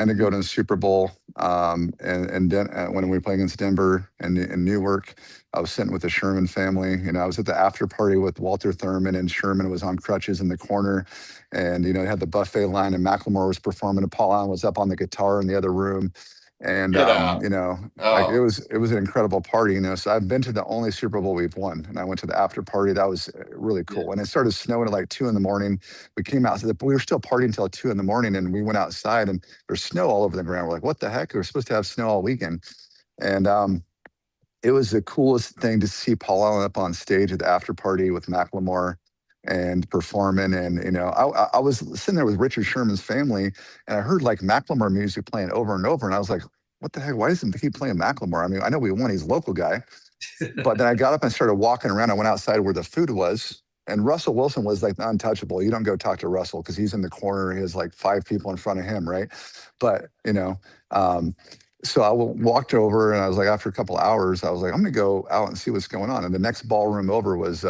ended up going to the Super Bowl and when we were playing against Denver and Newark. I was sitting with the Sherman family. You know, I was at the after party with Walter Thurman, and Sherman was on crutches in the corner. And, you know, had the buffet line, and Macklemore was performing, and Paul Allen was up on the guitar in the other room. And
Get out.
you know, like
Oh,
it was an incredible party, you know. So I've been to the only Super Bowl we've won, and I went to the after party. That was really
Yeah.
cool. And it started snowing at like 2 in the morning. We came out, we were still partying until 2 in the morning, and we went outside, and there's snow all over the ground. We're like, what the heck? We were supposed to have snow all weekend, and it was the coolest thing to see Paul Allen up on stage at the after party with Macklemore and performing. And, you know, I was sitting there with Richard Sherman's family, and I heard like Macklemore music playing over and over. And I was like, what the heck? Why doesn't he keep playing Macklemore? I mean, I know we won, he's a local guy. But then I got up and started walking around. I went outside where the food was. And Russell Wilson was like untouchable. You don't go talk to Russell because he's in the corner. He has like 5 people in front of him, right? But, you know, so I walked over, and I was like, after a couple hours, I was like, I'm going to go out and see what's going on. And the next ballroom over was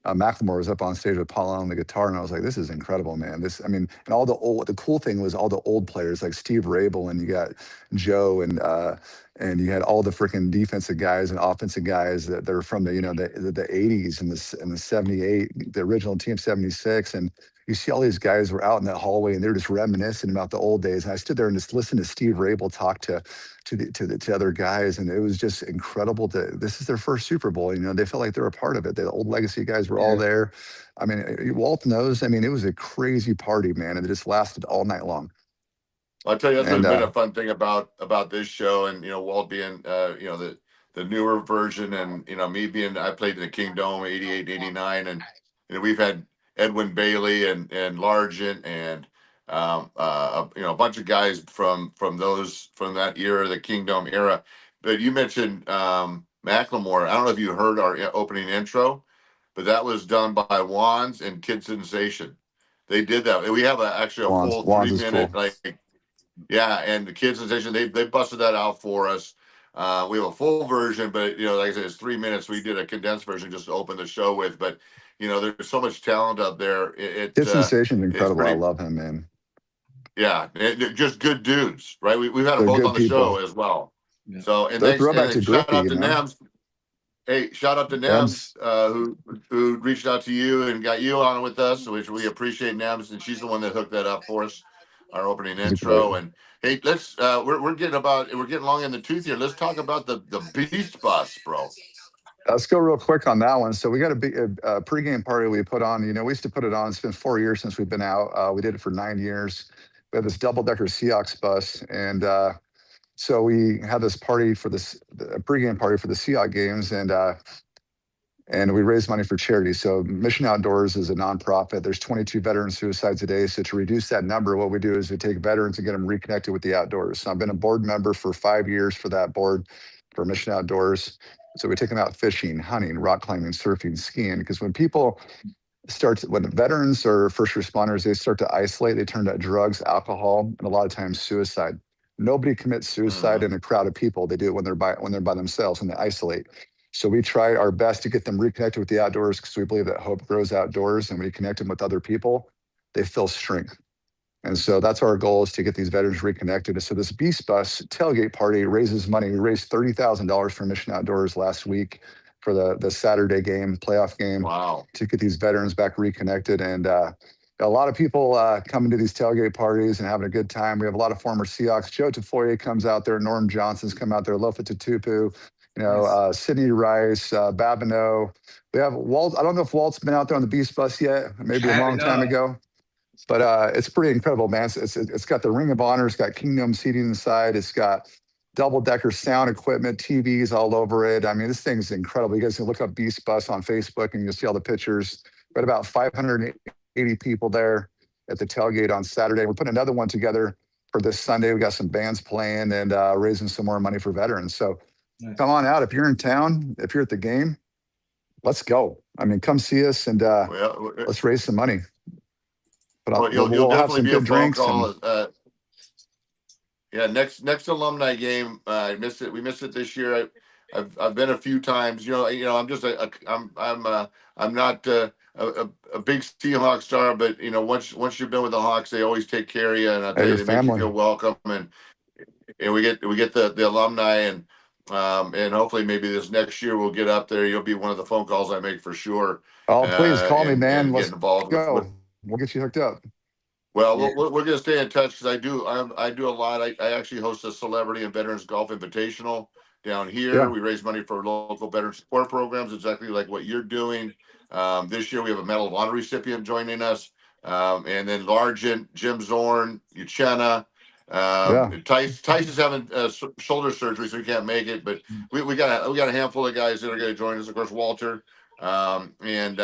Macklemore was up on stage with Paul on the guitar, and I was like, this is incredible, man. I mean, and the cool thing was all the old players like Steve Rabel, and you got Joe, and you had all the freaking defensive guys and offensive guys that are from the, you know, the 80s and the 78, the original team 76. And you see all these guys were out in that hallway, and they're just reminiscing about the old days. And I stood there and just listened to Steve Rabel talk to other guys, and it was just incredible. This is their first Super Bowl. You know, they felt like they were a part of it. The old legacy guys were all there. I mean, Walt knows. I mean, it was a crazy party, man, and it just lasted all night long.
I'll tell you, that's
And
been a fun thing about this show, and you know, Walt being you know, the newer version, and you know, me being, I played in the Kingdome 88, 89, and you know, we've had Edwin Bailey and Largent and you know, a bunch of guys from that era, the Kingdome era. But you mentioned Macklemore. I don't know if you heard our opening intro, but that was done by Wands and Kid Sensation. They did that. We have actually a
Wands
full
is
3-minute
cool.
like. Yeah, and the Kid Sensation, they busted that out for us. We have a full version, but you know, like I said, it's 3 minutes. We did a condensed version just to open the show with. But you know, there's so much talent out there.
Kid Sensation's
It's
incredible. I
pretty,
love him, man.
yeah, they're just good dudes, right? We've had them
They're
both
good
on the show
people.
as well.
Yeah.
So and
They're
thanks,
throwback
and
to
shout
Griffey,
out
you
to
know.
Nams. Hey, shout out to
Dems,
Nams, who reached out to you and got you on with us, which we appreciate, Nams, and she's the one that hooked that up for us, our opening
he's great.
intro. And hey, let's we're getting long in the tooth here. Let's talk about the Beast Bus, bro.
Let's go real quick on that one. So we got a big pregame party we put on. You know, we used to put it on. It's been 4 years since we've been out. We did it for 9 years. We have this double-decker Seahawks bus, and so we had this party for a pregame party for the Seahawks games, and we raised money for charity. So Mission Outdoors is a nonprofit. There's 22 veteran suicides a day. So to reduce that number, what we do is we take veterans and get them reconnected with the outdoors. So I've been a board member for 5 years for that board for Mission Outdoors. So we take them out fishing, hunting, rock climbing, surfing, skiing. Because when veterans or first responders, they start to isolate, they turn to drugs, alcohol, and a lot of times suicide. Nobody commits suicide in a crowd of people. They do it when they're by themselves and they isolate. So we try our best to get them reconnected with the outdoors because we believe that hope grows outdoors, and when you connect them with other people, they feel strength. And so that's our goal, is to get these veterans reconnected. So this Beast Bus tailgate party raises money. We raised $30,000 for Mission Outdoors last week for the Saturday game, playoff game.
Wow.
To get these veterans back reconnected. And a lot of people coming to these tailgate parties and having a good time. We have a lot of former Seahawks. Joe Tafoya comes out there. Norm Johnson's come out there. Lofa Tatupu. You know, Sidney Rice, Babineau. We have Walt. I don't know if Walt's been out there on the Beast Bus yet. Maybe a long time ago. But it's pretty incredible, man. It's got the Ring of Honor. It's got Kingdome seating inside. It's got double-decker sound equipment, TVs all over it. I mean, this thing's incredible. You guys can look up Beast Bus on Facebook, and you'll see all the pictures. We had about 580 people there at the tailgate on Saturday. We're putting another one together for this Sunday. We got some bands playing and raising some more money for veterans. So come on out. If you're in town, if you're at the game, let's go. I mean, come see us and let's raise some money. But
you'll
we'll have
definitely
some
be a
good
phone
drinks.
call. Yeah, next alumni game. I missed it. We missed it this year. I've been a few times. You know, I'm just I'm not a big Seahawks star, but you know, once you've been with the Hawks, they always take care of you, and I'll tell you, they make you feel welcome. And we get the alumni, and hopefully maybe this next year we'll get up there. You'll be one of the phone calls I make for sure.
Oh, please call me, man.
And
Let's
get involved
go.
with
We'll get you hooked up.
Well,
Yeah.
we're gonna stay in touch because I do a lot. I actually host a celebrity and veterans golf invitational down here.
Yeah.
We raise money for local veteran support programs, exactly like what you're doing. This year we have a Medal of Honor recipient joining us, and then Largent, Jim Zorn, Uchenna. Tyson's having shoulder surgery, so he can't make it. But we got a handful of guys that are going to join us. Of course, Walter. And then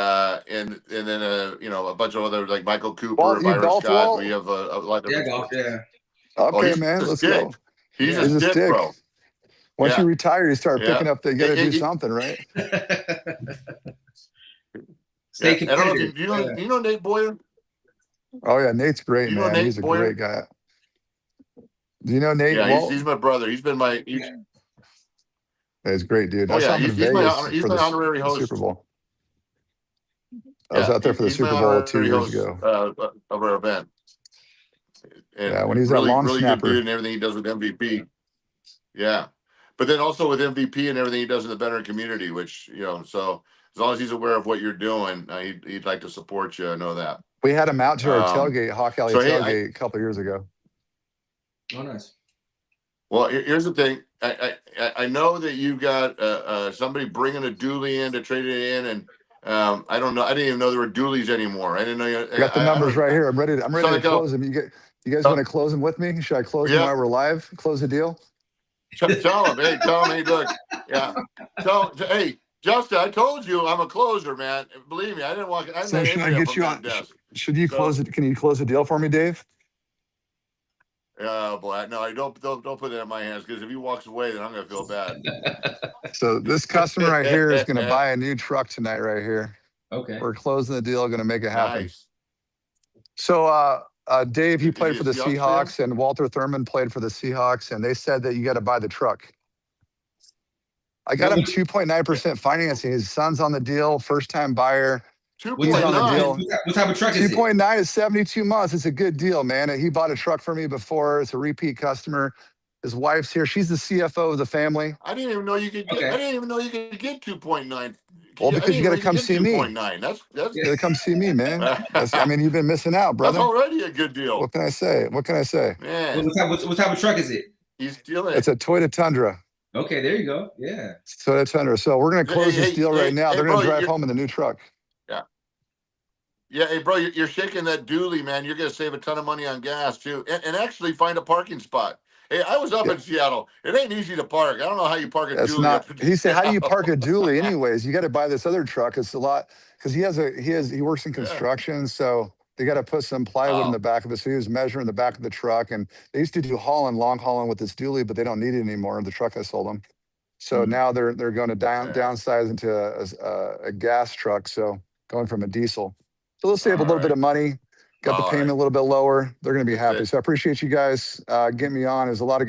you know, a bunch of other like Michael Cooper,
Walt, you
Byron
golf,
Scott.
Walt?
We have a lot of
Yeah,
different
golf. Yeah.
Okay,
he's
man,
a
let's
stick.
go.
He's
Yeah.
a
He's a
stick,
stick.
bro.
Once
Yeah.
you retire, you start
Yeah.
picking up. You got to do
It-
something, right?
Stay
Yeah. I don't know if
competitive.
you know Nate Boyer.
Oh yeah, Nate's great,
You know
man.
Nate
He's a
Boyer?
great guy. Do you know Nate?
Yeah,
Walt?
he's my brother. He's been my
He's great, dude.
oh
I saw
yeah,
him in
he's
Vegas
my
for
honorary
the
host.
Super Bowl. I was out there for the
he's my
Super Bowl 2
honorary
years
host
ago.
of our event. And
Yeah, when he's that long
really
snapper.
good dude and everything he does with MVP. Yeah. But then also with MVP and everything he does in the veteran community, which, you know, so as long as he's aware of what you're doing, he'd like to support you. I know that.
We had him out to our
Um,
tailgate, Hawk Alley
so, hey,
tailgate, a couple years ago.
Oh, nice.
Well, here's the thing. I know that you got somebody bringing a dually in to trade it in, and I don't know. I didn't even know there were dualies anymore. I didn't know. You,
I got the numbers right here. I'm ready to
Something go.
close them. You guys want to close them with me? Should I close them
Yeah.
while we're live? Close the deal?
Tell him, hey, look, yeah. Hey, Justin, I told you I'm a closer, man. Believe me, I didn't walk. I
So
met
should I
Andrea
get
from
you
that
on?
desk.
Should you close it? Can you close the deal for me, Dave?
Oh boy, no, I don't put that in my hands because if he walks away, then I'm gonna feel bad.
So this customer right here is going to buy a new truck tonight, right here.
Okay.
We're closing the deal, going to make it happen.
Nice.
So, Dave, he
Is
played
he
for
a
the
Seahawks
Seahawks, and Walter Thurman played for the Seahawks, and they said that you got to buy the truck. I got him 2.9% financing. His son's on the deal, first-time buyer. He's on the deal.
2.9.
What type of truck is it?
2.9 is 72 months. It's a good deal, man. He bought a truck for me before. It's a repeat customer. His wife's here. She's the CFO of the family.
I didn't even know you could get.
Okay.
I didn't even know you could get 2.9.
Well, because you got to come see me.
2.9. That's
You got to come see me, man. I mean, you've been missing out,
that's
brother.
already a good deal,
What can I say? What can I say?
man.
What type of truck is it?
He's stealing
It's
it.
a Toyota Tundra.
Okay, there you go. Yeah.
It's a Toyota Tundra. So we're going to close this deal right now.
hey,
They're going
bro,
to drive
you're-
home in the new truck.
Yeah, hey, bro, you're shaking that dually, man. You're gonna save a ton of money on gas too, and actually find a parking spot. Hey, I was up in Seattle. It ain't easy to park. I don't know how you park a
That's
dually.
not.
up in
He said, "How do you
Seattle."
park a dually, anyways? You got to buy this other truck. It's a lot because he works in construction, so they got to put some plywood in the back of it. So he was measuring the back of the truck, and they used to do long hauling with this dually, but they don't need it anymore. The truck I sold them. So now they're going to downsize into a gas truck. So going from a diesel. So they'll save a little bit of money. Got the payment a little bit lower. They're going to be happy. So I appreciate you guys getting me on. It was a lot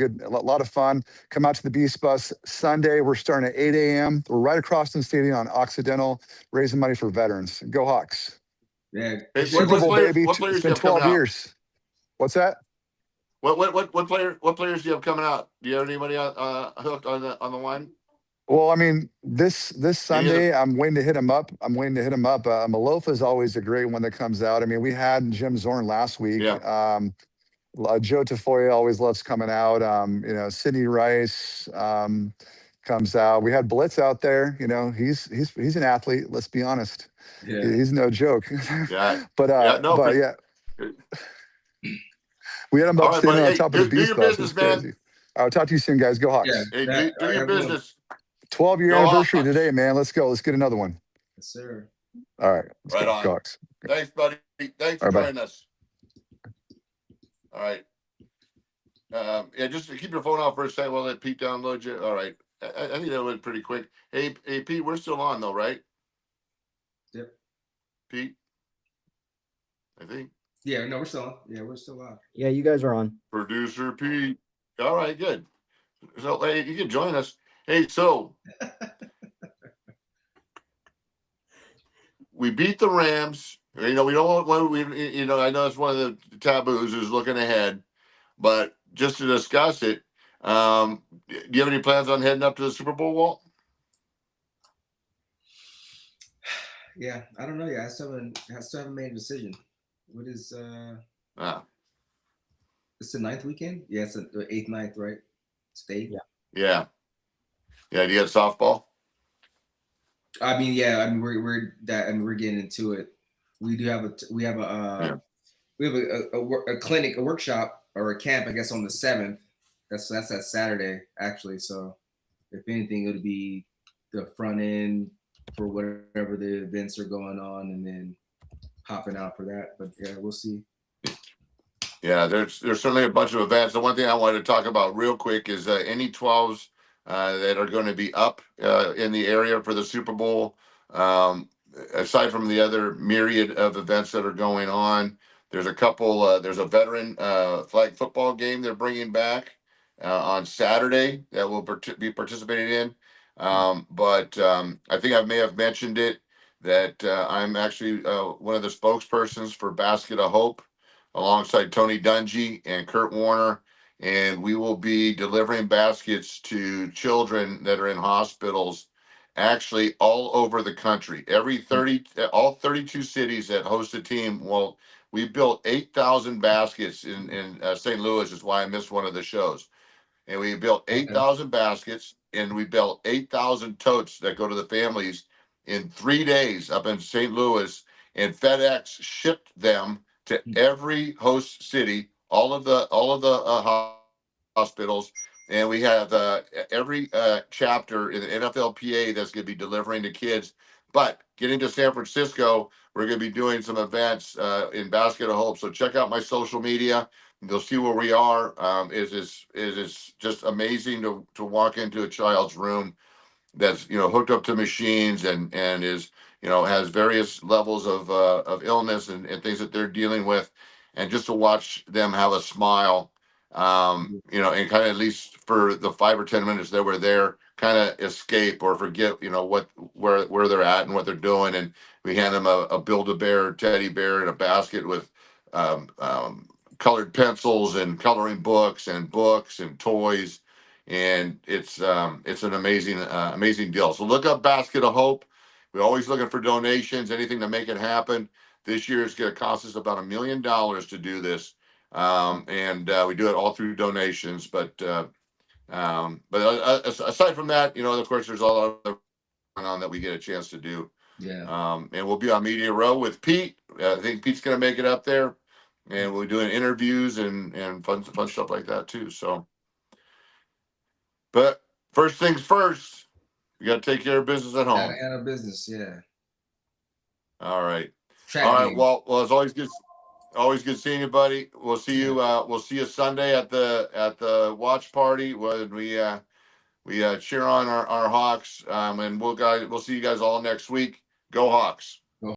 of fun. Come out to the Beast Bus Sunday. We're starting at 8 a.m. We're right across from the stadium on Occidental, raising money for veterans. Go Hawks.
Yeah.
Hey,
Super
what
Bowl,
players-
baby.
what players
It's
do
been
you have coming
12
out?
years. What's that?
What players do you have coming out? Do you have anybody hooked on the line?
Well, I mean, this Sunday, I'm waiting to hit him up. Malofa is always a great one that comes out. I mean, we had Jim Zorn last week.
Yeah.
Joe Tafoya always loves coming out. Sidney Rice comes out. We had Blitz out there. He's an athlete. Let's be honest.
Yeah.
He's no joke.
Yeah.
but we had him
All
up
right,
standing
buddy.
on
Hey,
top of the
do
Beast
your
Bus.
business,
It's crazy.
man.
I'll talk to you soon, guys. Go Hawks.
Yeah.
Hey,
That-
do your
have one.
business.
12-year
Go
anniversary
Hawks.
today, man. Let's go. Let's get another one.
Yes, sir.
All right. Let's
Right
go.
on.
Go Hawks.
Thanks, buddy. Thanks for
All right, bye.
joining us. All right. Just keep your phone off for a second while let Pete download you. All right. I think that went pretty quick. Hey, Pete, we're still on though, right?
Yep.
Pete, I think.
Yeah, no, we're still on. Yeah, we're still on.
Yeah, you guys are on.
Producer Pete. All right, good. So, hey, you can join us. Hey, so we beat the Rams. We don't want I know it's one of the taboos is looking ahead, but just to discuss it, do you have any plans on heading up to the Super Bowl, Walt?
Yeah, I don't know yet. I still haven't made a decision. What is It's the 9th weekend. Yeah, it's the 8th, 9th, right? State.
Yeah. Yeah. Do you have softball?
I mean, yeah. I mean, we're getting into it. We do have
Yeah.
we have a clinic, a workshop, or a camp, I guess, on the 7th. That's that Saturday, actually. So, if anything, it'll be the front end for whatever the events are going on, and then hopping out for that. But yeah, we'll see.
Yeah, there's certainly a bunch of events. The one thing I wanted to talk about real quick is any 12s that are going to be up in the area for the Super Bowl. Aside from the other myriad of events that are going on, there's a couple. There's a veteran flag football game they're bringing back on Saturday that we'll be participating in. But I think I may have mentioned it that I'm actually one of the spokespersons for Basket of Hope, alongside Tony Dungy and Kurt Warner, and we will be delivering baskets to children that are in hospitals, actually all over the country. All 32 cities that host a team. Well, we built 8,000 baskets in St. Louis. Is why I missed one of the shows. And we built 8,000 baskets, and we built 8,000 totes that go to the families in 3 days up in St. Louis, and FedEx shipped them to every host city, all of the hospitals, and we have every chapter in the NFLPA that's going to be delivering to kids. But getting to San Francisco, we're going to be doing some events in Basket of Hope. So check out my social media. You'll see where we are. It is just amazing to walk into a child's room that's hooked up to machines and is has various levels of illness and things that they're dealing with, and just to watch them have a smile, and kind of, at least for the 5 or 10 minutes that we're there, kind of escape or forget where they're at and what they're doing. And we hand them a Build-A-Bear teddy bear in a basket with colored pencils and coloring books and toys, and it's an amazing deal. So look up Basket of Hope. We're always looking for donations, anything to make it happen. This year is going to cost us about $1 million to do this, and we do it all through donations. But aside from that, of course, there's all other going on that we get a chance to do.
Yeah.
And we'll be on Media Row with Pete. I think Pete's going to make it up there, and we're doing interviews and fun stuff like that too. So, but first things first, you got to take care of business at home.
Gotta handle business, yeah.
All right.
Track
All right.
game.
Well, it's always good seeing you, buddy. We'll see you. We'll see you Sunday at the watch party when we cheer on our Hawks. And we'll see you guys all next week. Go Hawks.